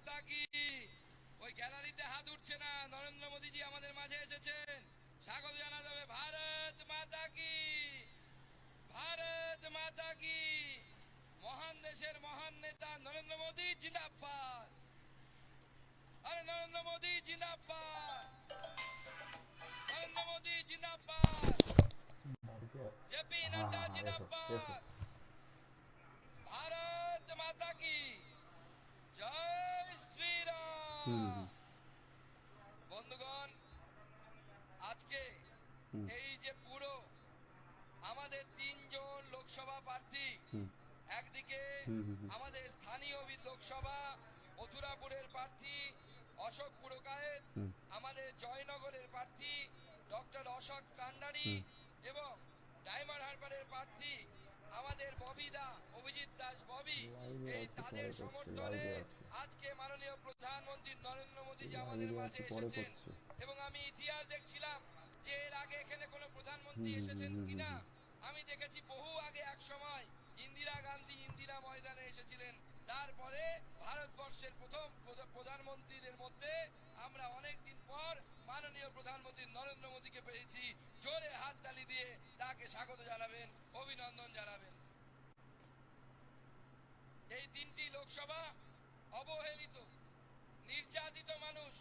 মাতা কি। ওই গ্যালারিতে হাত উঠছে না, নরেন্দ্র মোদীজি আমাদের মাঝে এসেছেন, স্বাগত জানা যাবে। ভারত মাতা কি, ভারত মাতা কি। মহান দেশের মহান নেতা নরেন্দ্র মোদী জিন্দাবাদ। আরে নরেন্দ্র মোদী জিন্দাবাদ, নরেন্দ্র মোদী জিন্দাবাদ, জেপি নাড্ডা জিন্দাবাদ। ভারত মাতা কি জয় শ্রীরাম। বন্ধুগণ, আজকে এই যে পুরো আমাদের 3 জন লোকসভা প্রার্থী, একদিকে আমাদের স্থানীয় লোকসভা মথুরাপুরের প্রার্থী অশোক পুরকায়েত, আমাদের জয়নগরের প্রার্থী ডক্টর অশোক কান্ডারি এবং ডায়মন্ড হারবারের প্রার্থী আমাদের ববিদা অভিজিৎ দাস ববি, এই তাদের সমর্থনে আজকে মাননীয় প্রধানমন্ত্রী নরেন্দ্র মোদীজি আমাদের মাঝে এসেছেন। এবং আমি ইতিহাস দেখছিলাম যে এর আগে এখানে কোনো প্রধানমন্ত্রী এসেছেন কিনা। আমি দেখেছি বহু আগে এক সময় ইন্দিরা গান্ধী ইন্দিরা ময়দানে এসেছিলেন। তারপরে ভারতবর্ষের প্রথম প্রধানমন্ত্রীদের মধ্যে আমরা অনেকদিন পর মাননীয় প্রধানমন্ত্রী নরেন্দ্র মোদীকে পেয়েছি। জোরে হাততালি দিয়ে তাকে স্বাগত জানাবেন, অভিনন্দন জানাবেন। এই 3টি লোকসভা অবহেলিত, নির্যাতিত মানুষ,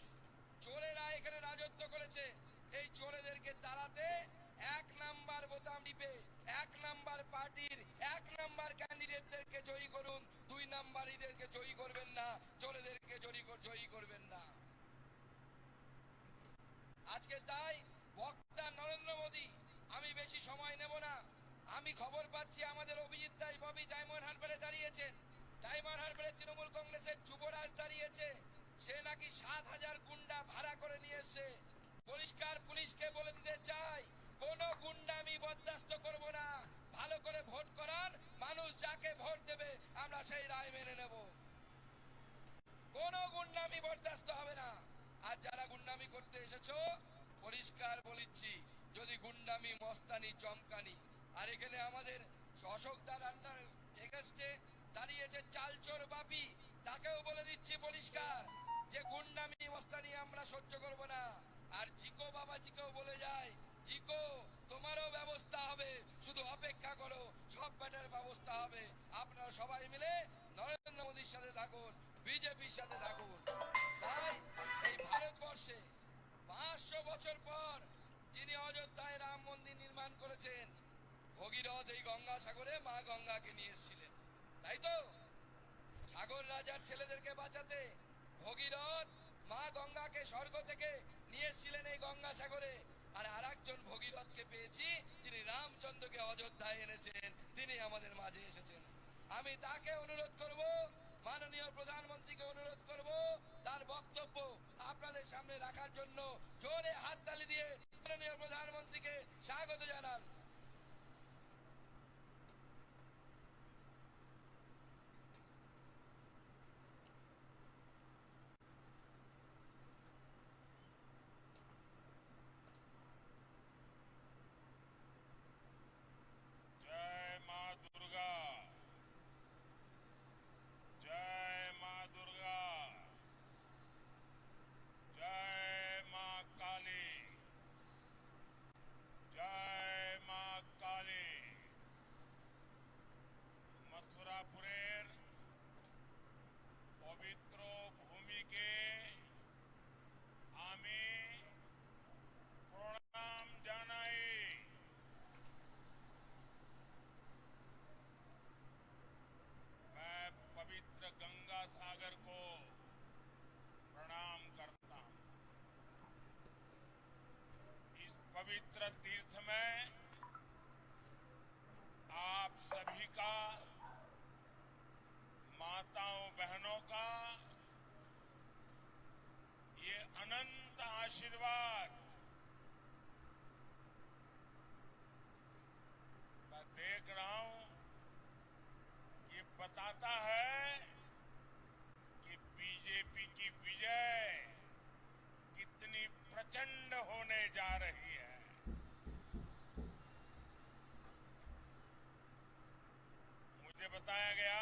চোরেরা এখানে রাজত্ব করেছে। এই চোরেদেরকে তাড়াতে 1 নাম্বার বোতাম টিপে 1 নাম্বার পার্টির 1 নাম্বার ক্যান্ডিডেটদেরকে জয়ী করুন। 2 নাম্বারীদেরকে জয়ী করবেন না, চোরেদেরকে জয়ী করবেন না। আজকে তাই বক্তা নরেন্দ্র মোদী, আমি বেশি সময় নেব না। আমি খবর পাচ্ছি আমাদের অভিজিৎ দাস ববি ডায়মন্ড হারবারে দাঁড়িয়েছেন। ডায়মন্ড হারবারে তৃণমূল কংগ্রেসের যুবরাজ দাঁড়িয়েছে। সে নাকি 7,000 গুন্ডা ভাড়া করে নিয়ে এসছে। পরিষ্কার পুলিশকে বলে দিতে চাই, কোনো গুন্ডামি বরদাস্ত করব না। ভালো করে ভোট করান, মানুষ যাকে ভোট দেবে আমরা সেই রায় মেনে নেব। কোনো গুন্ডামি বরদাস্ত হবে না। আর যারা গুন্ডামি করতে এসেছো, পরিষ্কার বলিচ্ছি, যদি গুন্ডামি মস্তানি চমকানি, আর এখানে আমাদের অশোক দার আন্ডার এগেস্টে দাঁড়িয়েছে চালচোর বাপি, তাকেও বলে দিচ্ছি পরিষ্কার যে গুন্ডামি মস্তানি আমরা সহ্য করব না। আর জিকো বাবাজিকেও বলে যায়, জিকো তোমারও ব্যবস্থা হবে, শুধু অপেক্ষা করো, সব ব্যাটার ব্যবস্থা হবে। আপনারা সবাই মিলে নরেন্দ্র মোদীর সাথে থাকুন, বিজেপির সাথে থাকুন। তাই এই ভারতবর্ষে 500 বছর পর যিনি অযোধ্যায় রাম মন্দির নির্মাণ করেছেন, ভগীরথ এই গঙ্গাসাগরে মা গঙ্গাকে নিয়ে এসেছিলেন, তাই তো? সাগর রাজার ছেলেদেরকে বাঁচাতে ভগীরথ মা গঙ্গাকে স্বর্গ থেকে নিয়ে এসেছিলেন এই গঙ্গাসাগরে। আর আরেকজন ভগীরথকে পেয়েছি, যিনি রামচন্দ্রকে অযোধ্যায় এনেছেন, তিনি আমাদের মাঝে এসেছেন। আমি তাকে অনুরোধ করব, মাননীয় প্রধানমন্ত্রীকে অনুরোধ করব, তার বক্তব্য আপনাদের সামনে রাখার জন্য। জোরে হাততালি দিয়ে মাননীয় প্রধানমন্ত্রীকে স্বাগত জানান। पवित्र तीर्थ में आप सभी का, माताओं बहनों का ये अनंत आशीर्वाद मैं देख रहा हूं, ये बताता है कि बीजेपी की विजय कितनी प्रचंड होने जा रही है। मुझे बताया गया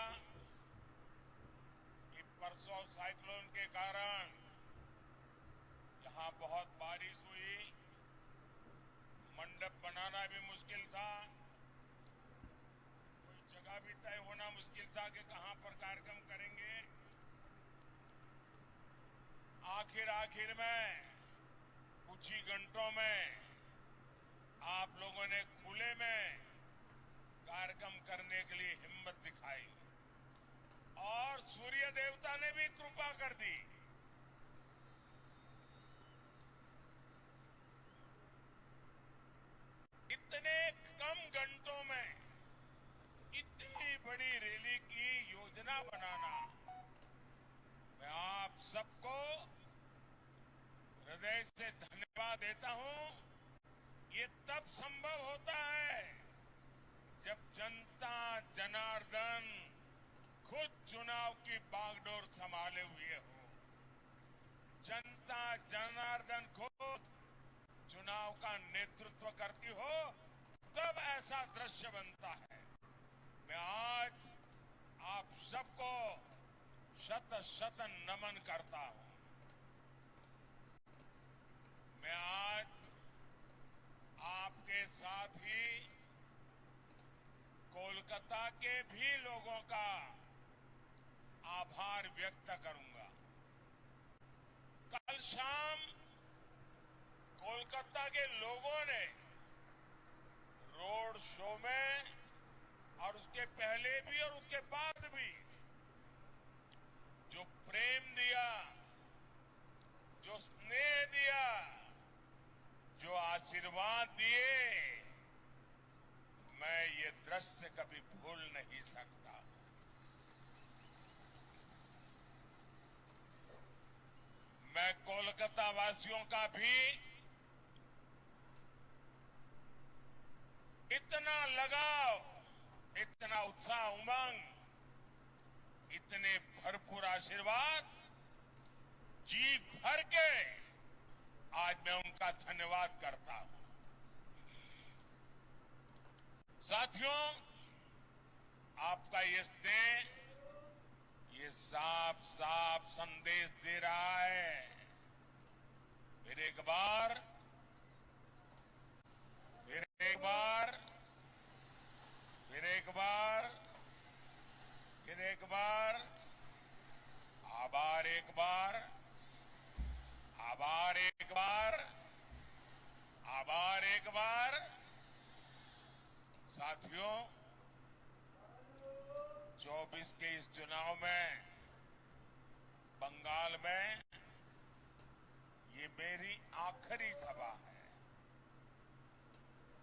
कि परसों ट्रॉपिकल साइक्लोन के कारण यहाँ बहुत बारिश हुई, मंडप बनाना भी मुश्किल था, कोई जगह भी तय होना मुश्किल था कि कहां पर कार्यक्रम करेंगे। आखिर में कुछ ही घंटों में आप लोगों ने खुले में कार्यक्रम करने के लिए हिम्मत दिखाई और सूर्य देवता ने भी कृपा कर दी। इतने कम घंटों में इतनी बड़ी रैली की योजना बनाना, मैं आप सबको हृदय से धन्यवाद देता हूं। ये तब संभव होता है जब जनता जनार्दन खुद चुनाव की बागडोर संभाले हुए हो। जनता जनार्दन खुद चुनाव का नेतृत्व करती हो, तब ऐसा दृश्य बनता है। मैं आज आप सबको शत शत नमन करता हूं। मैं आज आपके साथ ही कोलकाता के भी लोगों का आभार व्यक्त करूंगा। कल शाम कोलकाता के लोगों ने रोड शो में और उसके पहले भी और उसके बाद भी जो प्रेम दिया, जो स्नेह दिया, जो आशीर्वाद दिए, मैं ये दृश्य कभी भूल नहीं सकता। मैं कोलकाता वासियों का भी इतना लगाव, इतना उत्साह, उमंग, इतने भरपूर आशीर्वाद जी भर के आज मैं उनका धन्यवाद करता हूं। साथियों, आपका ये स्नेह ये साफ साफ संदेश दे रहा है। फिर एक बार आभार एक बार। साथियों, 24 के इस चुनाव में बंगाल में ये मेरी आखिरी सभा है।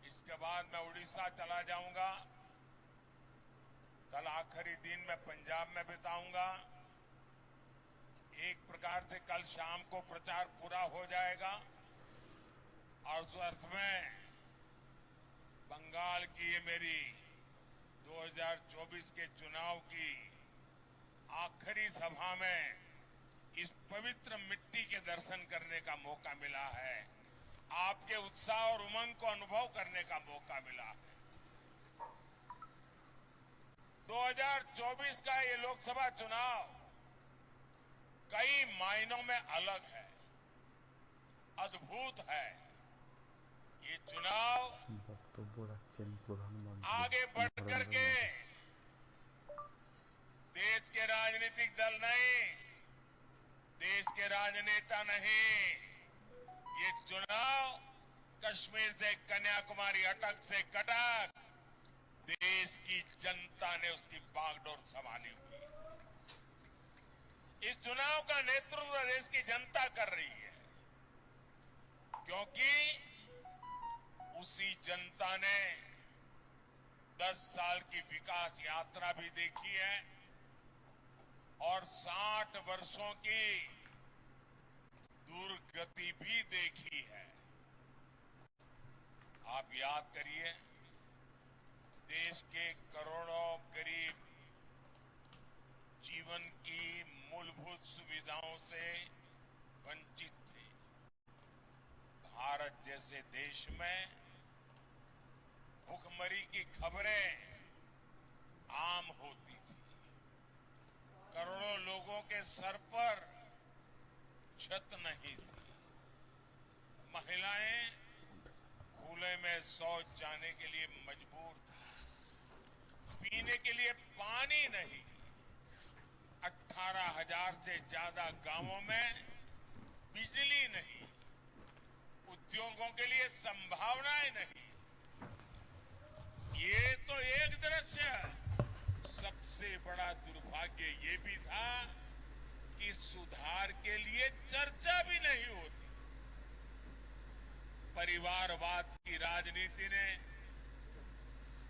इसके बाद मैं उड़ीसा चला जाऊंगा। कल आखिरी दिन मैं पंजाब में बिताऊंगा। एक प्रकार से कल शाम को प्रचार पूरा हो जाएगा और उस अर्थ में बंगाल की ये मेरी 2024 के चुनाव की आखिरी सभा में इस पवित्र मिट्टी के दर्शन करने का मौका मिला है। आपके उत्साह और उमंग को अनुभव करने का मौका मिला है। 2024 का ये लोकसभा चुनाव कई मायनों में अलग है, अद्भुत है। ये चुनाव आगे बढ़ करके देश के राजनीतिक दल नहीं, देश के राजनेता नहीं, ये चुनाव कश्मीर से कन्याकुमारी, अटक से कटक देश की जनता ने उसकी बागडोर संभाली हुई। इस चुनाव का नेतृत्व देश की जनता कर रही है, क्योंकि उसी जनता ने 10 साल की विकास यात्रा भी देखी है और 60 वर्षों की दुर्गति भी देखी है। आप याद करिए, देश के करोड़ों गरीब जीवन की मूलभूत सुविधाओं से वंचित थे। भारत जैसे देश में भूखमरी की खबरें आम होती थी। करोड़ों लोगों के सर पर छत नहीं थी। महिलाएं खुले में शौच जाने के लिए मजबूर थी। पीने के लिए पानी नहीं। 18,000 से ज्यादा गांवों में बिजली नहीं। उद्योगों के लिए संभावनाएं नहीं। ये तो एक दृश्य है। सबसे बड़ा दुर्भाग्य ये भी था कि सुधार के लिए चर्चा भी नहीं होती। परिवारवाद की राजनीति ने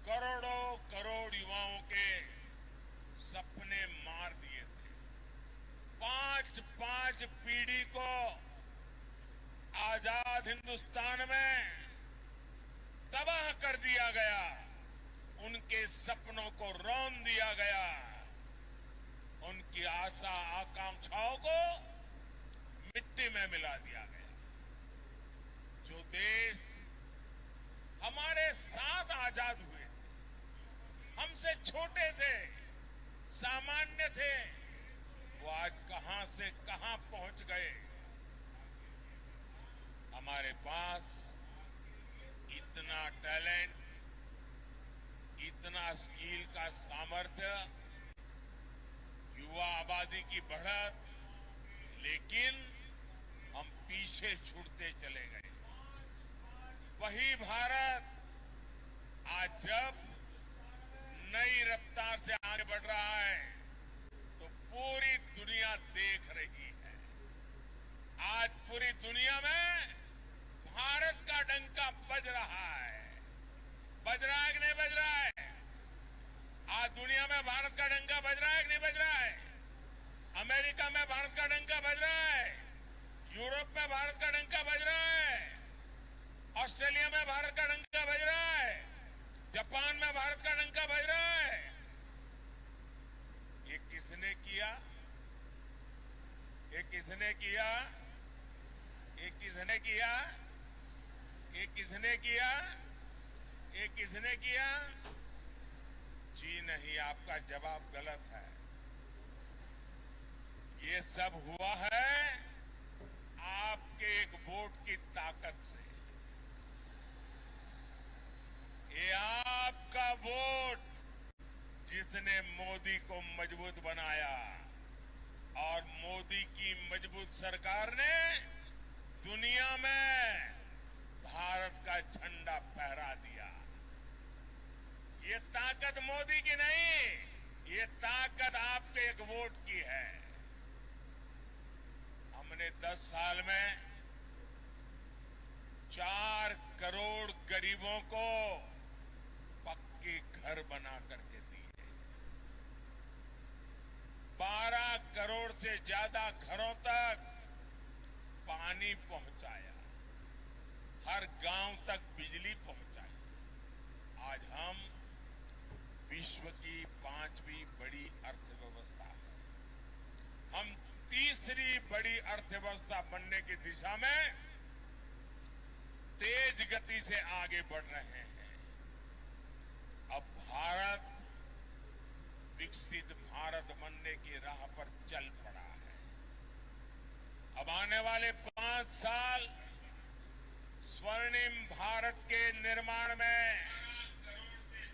करोड़ों करोड़ युवाओं के सपने मार दिए थे। 5 पीढ़ी को आजाद हिंदुस्तान में तबाह कर दिया गया। उनके सपनों को रौंद दिया गया। उनकी आशा आकांक्षाओं को मिट्टी में मिला दिया गया। जो देश हमारे साथ आजाद हुए थे, हमसे छोटे थे, सामान्य थे, वो आज कहां से कहां पहुंच गए। हमारे पास इतना टैलेंट, इतना स्किल का सामर्थ्य, युवा आबादी की बढ़त, लेकिन हम पीछे छूटते चले गए। वही भारत आज जब नई रफ्तार से आगे बढ़ रहा है तो पूरी दुनिया देख रही है। आज पूरी दुनिया में भारत का डंका बज रहा है। बज रहा है कि नहीं बज रहा है? आज दुनिया में भारत का डंका बज रहा है कि नहीं बज रहा है? अमेरिका में भारत का डंका बज रहा है। यूरोप में भारत का डंका बज रहा है। ऑस्ट्रेलिया में भारत का डंका बज रहा है। जापान में भारत का डंका बज रहा है। ये किसने किया? ये किसने किया? ये किसने किया? ये किसने किया? ये किसने किया? जी नहीं, आपका जवाब गलत है। ये सब हुआ है आपके एक वोट की ताकत से। ये आपका वोट जिसने मोदी को मजबूत बनाया, और मोदी की मजबूत सरकार ने दुनिया में भारत का झंडा फहरा दिया। ये ताकत मोदी की नहीं, ये ताकत आपके एक वोट की है। हमने 10 साल में 4 करोड़ गरीबों को पक्के घर बना करके दिए। 12 करोड़ से ज्यादा घरों तक पानी पहुंचाया। हर गांव तक बिजली पहुंचाई। आज हम विश्व की 5वीं बड़ी अर्थव्यवस्था है। हम तीसरी बड़ी अर्थव्यवस्था बनने की दिशा में तेज गति से आगे बढ़ रहे हैं। अब भारत विकसित भारत बनने की राह पर चल पड़ा है। अब आने वाले 5 साल स्वर्णिम भारत के निर्माण में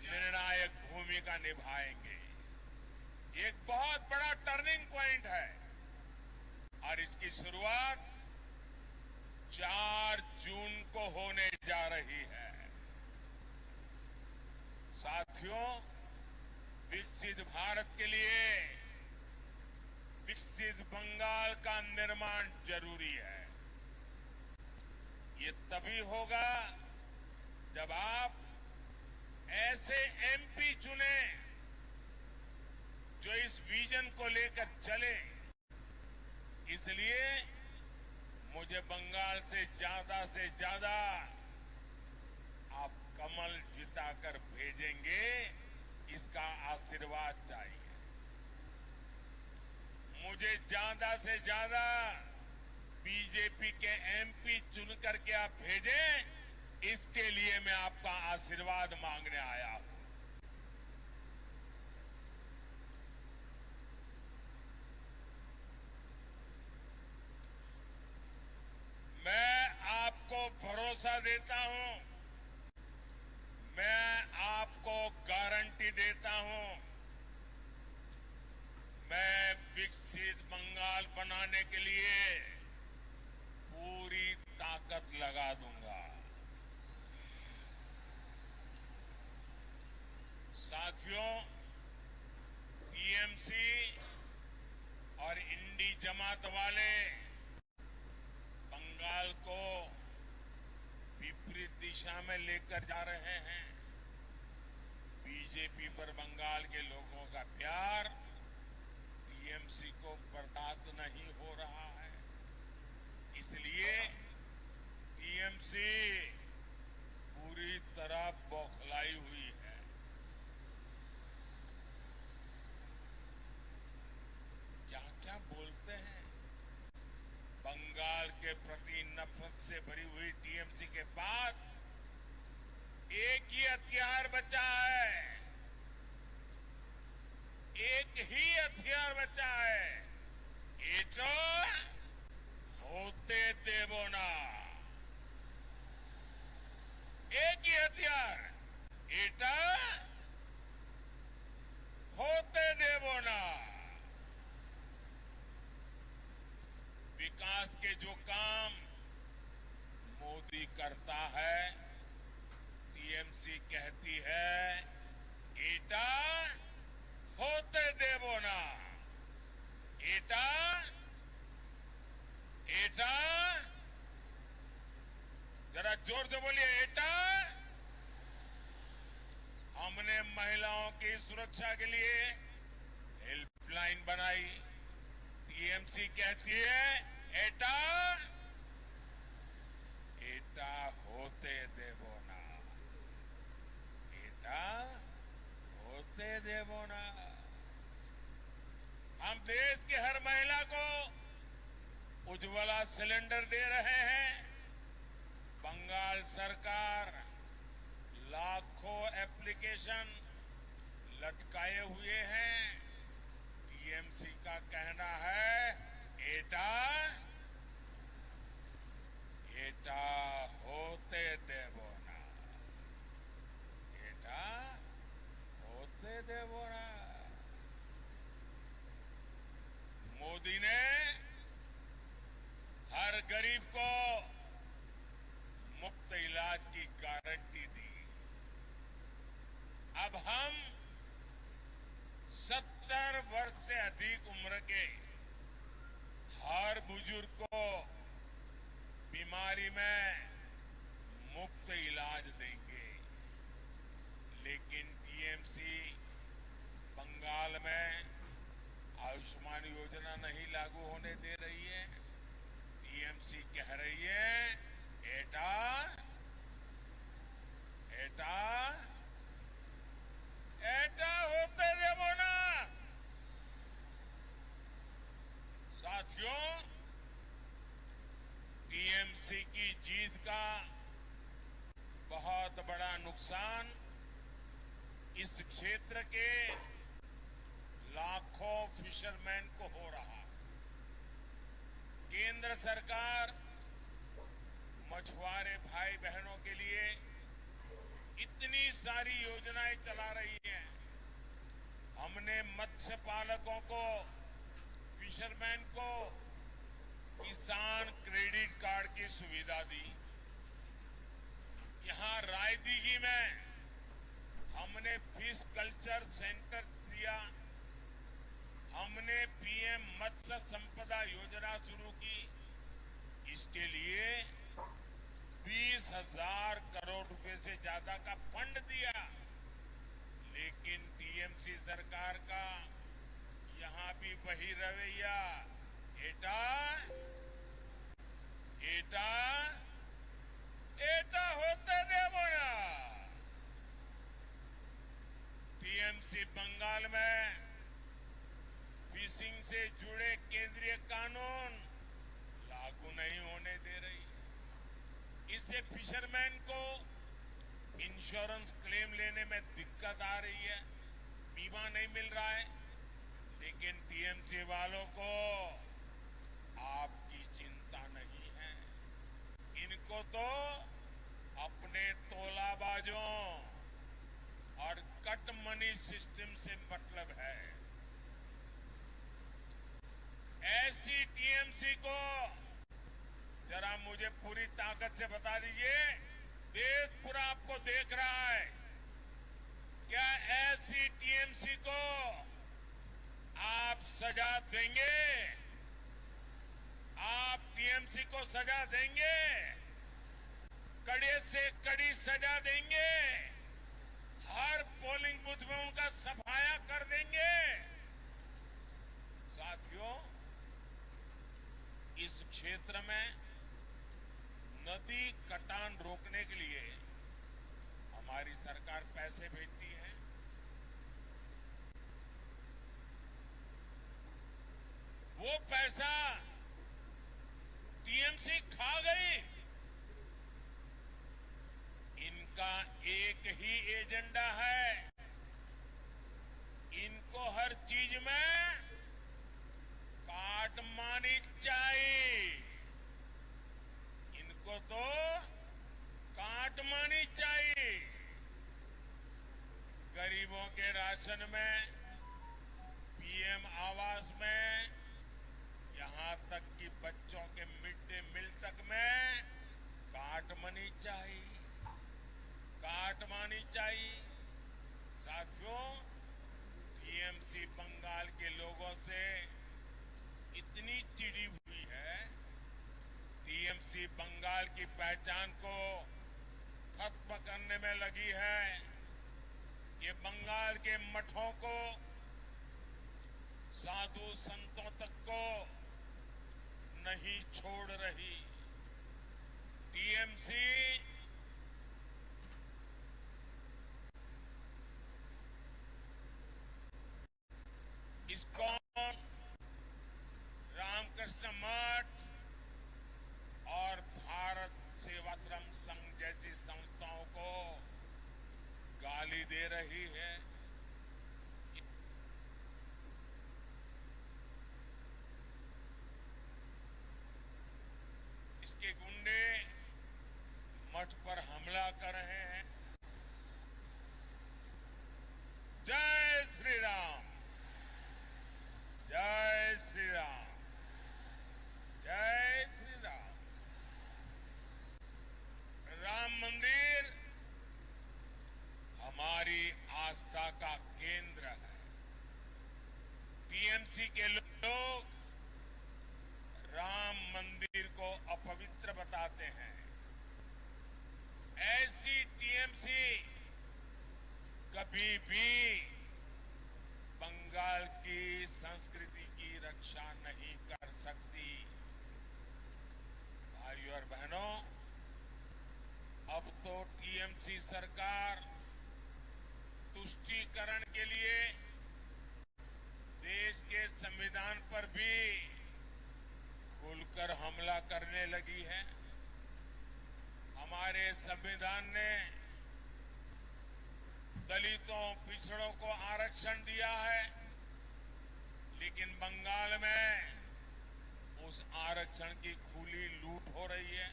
निर्णायक भूमिका निभाएंगे। एक बहुत बड़ा टर्निंग पॉइंट है और इसकी शुरुआत 4 जून को होने जा रही है। साथियों, विकसित भारत के लिए विकसित बंगाल का निर्माण जरूरी है। ये तभी होगा जब आप ऐसे एमपी चुने जो इस विजन को लेकर चले। इसलिए मुझे बंगाल से ज्यादा आप कमल जिताकर भेजेंगे, इसका आशीर्वाद चाहिए। मुझे ज्यादा से ज्यादा बीजेपी के एमपी चुन करके आप भेजें, इसके लिए मैं आपका आशीर्वाद मांगने आया हूं। देता हूं, मैं आपको गारंटी देता हूं, मैं विकसित बंगाल बनाने के लिए पूरी ताकत लगा दूंगा। साथियों, टीएमसी और इंडी जमात वाले बंगाल को विपरीत दिशा में लेकर जा रहे हैं। बीजेपी पर बंगाल के लोगों का प्यार टीएमसी को बर्दाश्त नहीं हो रहा है। इसलिए टीएमसी पूरी तरह बौखलाई हुई है। क्या क्या बोलते हैं। बंगाल के प्रति नफरत से भरी हुई टीएमसी के पास एक ही हथियार बचा है, एक ही हथियार बचा है, ये तो होते देवो ना। एक ही हथियार, एटा होते देवो ना। विकास के जो काम मोदी करता है, टीएमसी कहती है एटा होते देवो ना। एटा एटा जरा जोर से बोलिए, एटा। हमने महिलाओं की सुरक्षा के लिए हेल्पलाइन बनाई। टीएमसी कहती है एटा एटा होते देवो ना, एटा होते देवो ना। हम देश की हर महिला को उज्ज्वला सिलेंडर दे रहे हैं। बंगाल सरकार लाखों एप्लीकेशन लटकाए हुए हैं। टीएमसी का कहना है एटा एटा होते देवो ना, एटा होते देवो ना। मोदी ने हर गरीब को मुफ्त इलाज की गारंटी दी। अब हम 70 वर्ष से अधिक उम्र के हर बुजुर्ग को बीमारी में मुफ्त इलाज देंगे। लेकिन टीएमसी बंगाल में आयुष्मान योजना नहीं लागू होने दे रही है। टीएमसी कह रही है एटा एटा एटा होते देवो ना। साथियों, टीएमसी की जीत का बहुत बड़ा नुकसान इस क्षेत्र के लाखों फिशरमैन को हो रहा है। केंद्र सरकार मछुआरे भाई बहनों के लिए इतनी सारी योजनाएं चला रही है। हमने मत्स्य पालकों को, फिशरमैन को किसान क्रेडिट कार्ड की सुविधा दी। यहां रायदीगी में हमने फिश कल्चर सेंटर दिया। हमने पीएम मत्स्य संपदा योजना शुरू की। इसके लिए 20,000 करोड़ रुपए से ज्यादा का फंड दिया। लेकिन टीएमसी सरकार का यहां भी वही रवैया, एटा एटा एटा होते देवो ना। टीएमसी बंगाल में फिशिंग से जुड़े केंद्रीय कानून लागू नहीं होने दे रही। इससे फिशरमैन को इंश्योरेंस क्लेम लेने में दिक्कत आ रही है, बीमा नहीं मिल रहा है। लेकिन टीएमसी वालों को आपकी चिंता नहीं है। इनको तो अपने तोलाबाजों और कट मनी सिस्टम से मतलब है। ऐसी टीएमसी को जरा मुझे पूरी ताकत से बता दीजिए, देश पूरा आपको देख रहा है, क्या ऐसी टीएमसी को आप सजा देंगे? आप टीएमसी को सजा देंगे? कड़े से कड़ी सजा देंगे? हर पोलिंग बूथ में उनका सफाया कर देंगे? साथियों, इस क्षेत्र में नदी कटान रोकने के लिए हमारी सरकार पैसे भेजती है। वो पैसा टीएमसी खा गई। इनका एक ही एजेंडा है, इनको हर चीज में काटमानी चाहिए। इनको तो काटमानी चाहिए। गरीबों के राशन में, पीएम आवास में, यहां तक कि बच्चों के मिड डे मील तक में काटमानी चाहिए, काटमानी चाहिए। साथियों, टीएमसी बंगाल के लोगों से इतनी चिड़ी हुई है, टीएमसी बंगाल की पहचान को खत्म करने में लगी है। ये बंगाल के मठों को, साधु संतों तक को नहीं छोड़ रही। टीएमसी इस्कॉन, रामकृष्ण मठ और भारत सेवाश्रम संघ जैसी संस्थाओं को गाली दे रही है। इसके गुंडे मठ पर हमला कर रहे हैं। जय श्री राम, जय श्री राम, जय श्री राम। राम मंदिर हमारी आस्था का केंद्र है। टीएमसी के लोग राम मंदिर को अपवित्र बताते हैं। ऐसी टीएमसी कभी भी बंगाल की संस्कृति की रक्षा नहीं कर सकती। भाइयों और बहनों, अब तो टीएमसी सरकार तुष्टीकरण के लिए देश के संविधान पर भी खुलकर हमला करने लगी है। हमारे संविधान ने दलितों, पिछड़ों को आरक्षण दिया है, लेकिन बंगाल में उस आरक्षण की खुली लूट हो रही है।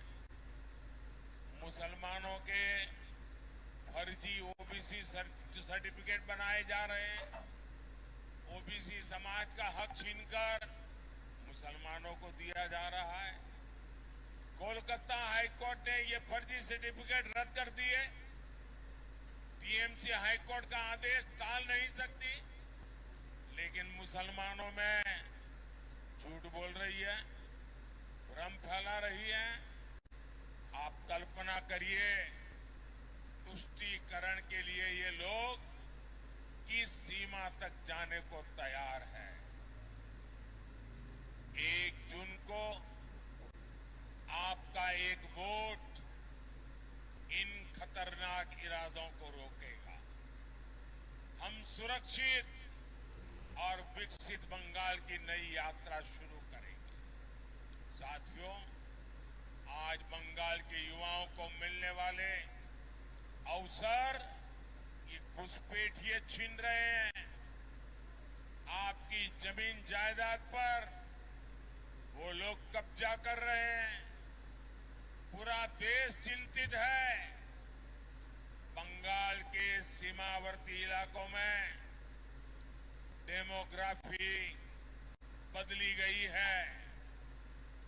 मुसलमानों के फर्जी ओबीसी सर्टिफिकेट बनाए जा रहे हैं। ओबीसी समाज का हक छीनकर मुसलमानों को दिया जा रहा है। कोलकाता हाईकोर्ट ने ये फर्जी सर्टिफिकेट रद्द कर दिए। टीएमसी हाईकोर्ट का आदेश टाल नहीं सकती, लेकिन मुसलमानों में झूठ बोल रही है, भ्रम फैला रही है। आप कल्पना करिए, तुष्टीकरण के लिए ये लोग किस सीमा तक जाने को तैयार है। 1 जून को आपका एक वोट इन खतरनाक इरादों को रोकेगा। हम सुरक्षित और विकसित बंगाल की नई यात्रा शुरू करेंगे। साथियों, आज बंगाल के युवाओं को मिलने वाले अवसर ये घुसपैठिए छीन रहे हैं। आपकी जमीन जायदाद पर वो लोग कब्जा कर रहे हैं। पूरा देश चिंतित है। बंगाल के सीमावर्ती इलाकों में डेमोग्राफी बदली गई है।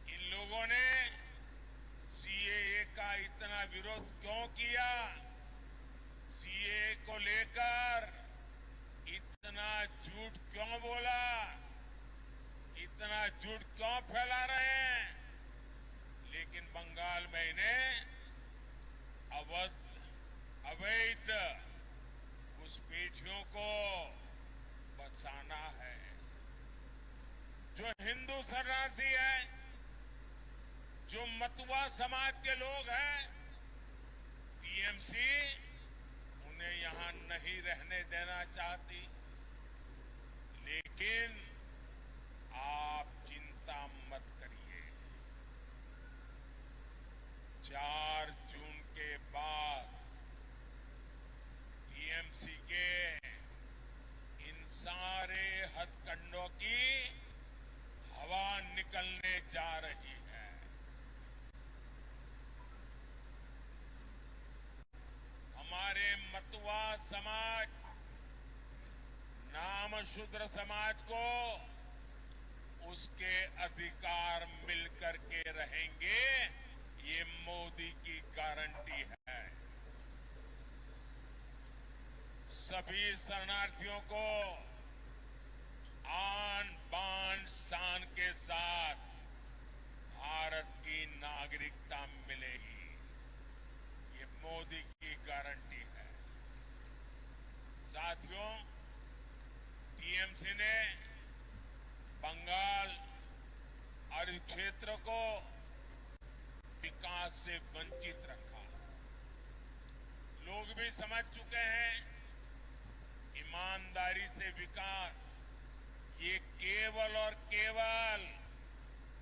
इन लोगों ने सीएए का इतना विरोध क्यों किया? सीएए को लेकर इतना झूठ क्यों बोला? इतना झूठ क्यों फैला रहे हैं? लेकिन बंगाल में इन्हें अवैध घुसपैठियों को बचाना है। जो हिंदू शरणार्थी है, जो मतुआ समाज के लोग हैं, टीएमसी उन्हें यहां नहीं रहने देना चाहती। लेकिन आप चिंता मत करिए। 4 जून के बाद टीएमसी के इन सारे हथकंडों की हवा निकलने जा रही है। हमारे मतुआ समाज, नामशूद्र समाज को उसके अधिकार मिलकर के रहेंगे, ये मोदी की गारंटी है। सभी शरणार्थियों को आन बान शान के साथ भारत की नागरिकता मिलेगी, ये मोदी की गारंटी है। साथियों, टीएमसी ने बंगाल और इस क्षेत्र को विकास से वंचित रखा। लोग भी समझ चुके हैं, ईमानदारी से विकास ये केवल और केवल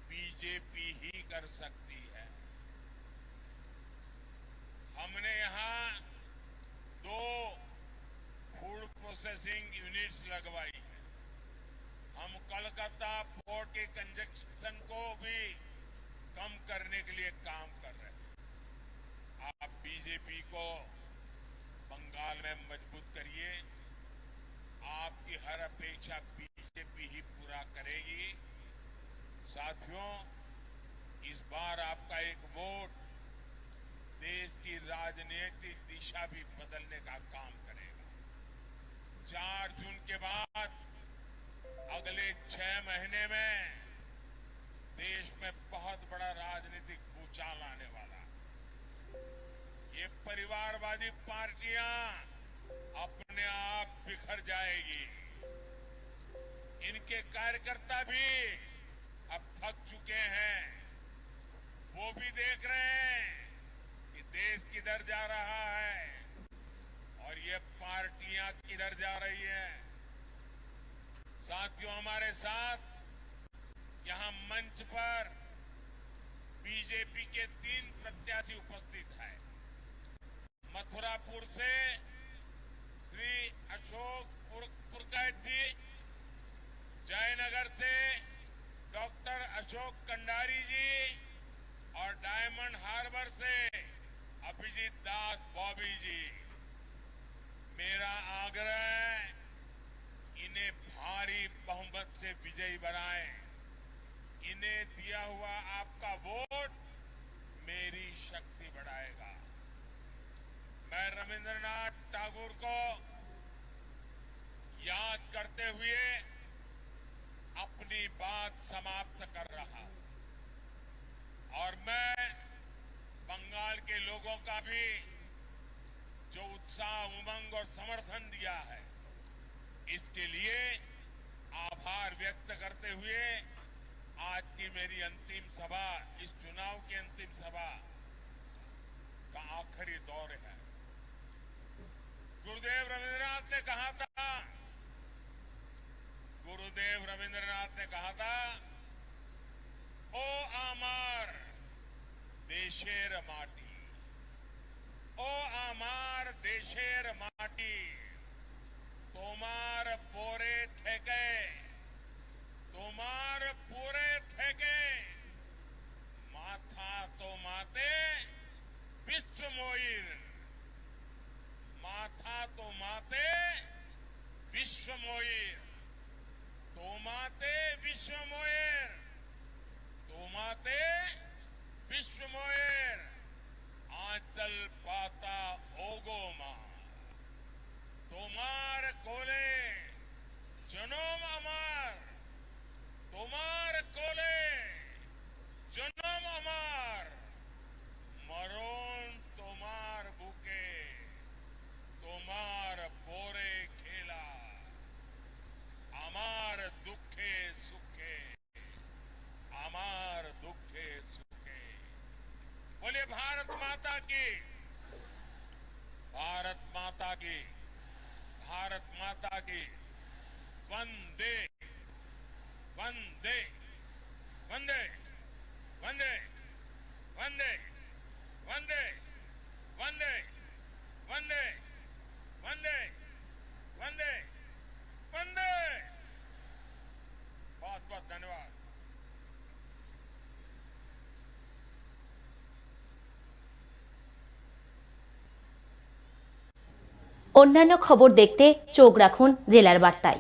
बीजेपी ही कर सकती है। हमने यहां 2 फूड प्रोसेसिंग यूनिट्स लगवाई है। हम कोलकाता पोर्ट के कंजेशन को भी कम करने के लिए काम कर रहे हैं। आप बीजेपी को बंगाल में मजबूत करिए। आपकी हर अपेक्षा बीजेपी ही पूरा करेगी। साथियों, इस बार आपका एक वोट देश की राजनीतिक दिशा भी बदलने का काम करेगा। 4 जून के बाद अगले 6 महीने में देश में बहुत बड़ा राजनीतिक भूचाल आने वाला है। ये परिवारवादी पार्टियां अपने आप बिखर जाएगी। इनके कार्यकर्ता भी अब थक चुके हैं। वो भी देख रहे हैं कि देश किधर जा रहा है और ये पार्टियां किधर जा रही हैं। साथियों, हमारे साथ यहां मंच पर बीजेपी के 3 प्रत्याशी उपस्थित हैं। मथुरापुर से श्री अशोक पुरकायत जी, जयनगर से डॉक्टर अशोक कंडारी जी और डायमंड हार्बर से अभिजीत दास बॉबी जी। मेरा आग्रह है, इन्हें भारी बहुमत से विजयी बनाएं। इन्हें दिया हुआ आपका वोट मेरी शक्ति बढ़ाएगा। मैं रविंद्रनाथ टैगोर को याद करते हुए अपनी बात समाप्त कर रहा हूं। और मैं बंगाल के लोगों का भी जो उत्साह, उमंग और समर्थन दिया है, इसके लिए आभार व्यक्त करते हुए आज की मेरी अंतिम सभा, इस चुनाव की अंतिम सभा का आखिरी दौर है। गुरुदेव रविंद्रनाथ ने कहा था, ओ आमार देशेर माटी, ओ आमार देशेर माटी, তোমার পরে থেকে, তোমার পরে থেকে মাথা তোমাতে तोमाते विश्वमोयर, तोमाते विश्वमोयर, आंचल पाता ओगोमा, तोमार कोले जनम अमर, तोमार कोले जनम अमर, मरोन तोमार बुके, तोमार पोरे खेला, अमार दुखे सुखे, अमार दुखे सुखे। बोले भारत माता की, भारत माता की, भारत माता की। वंदे वंदे वंदे वंदे वंदे वंदे वंदे वंदे वंदे वंदे वंदे। बहुत बहुत धन्यवाद। অন্যান্য খবর দেখতে চোখ রাখুন জেলার বার্তায়।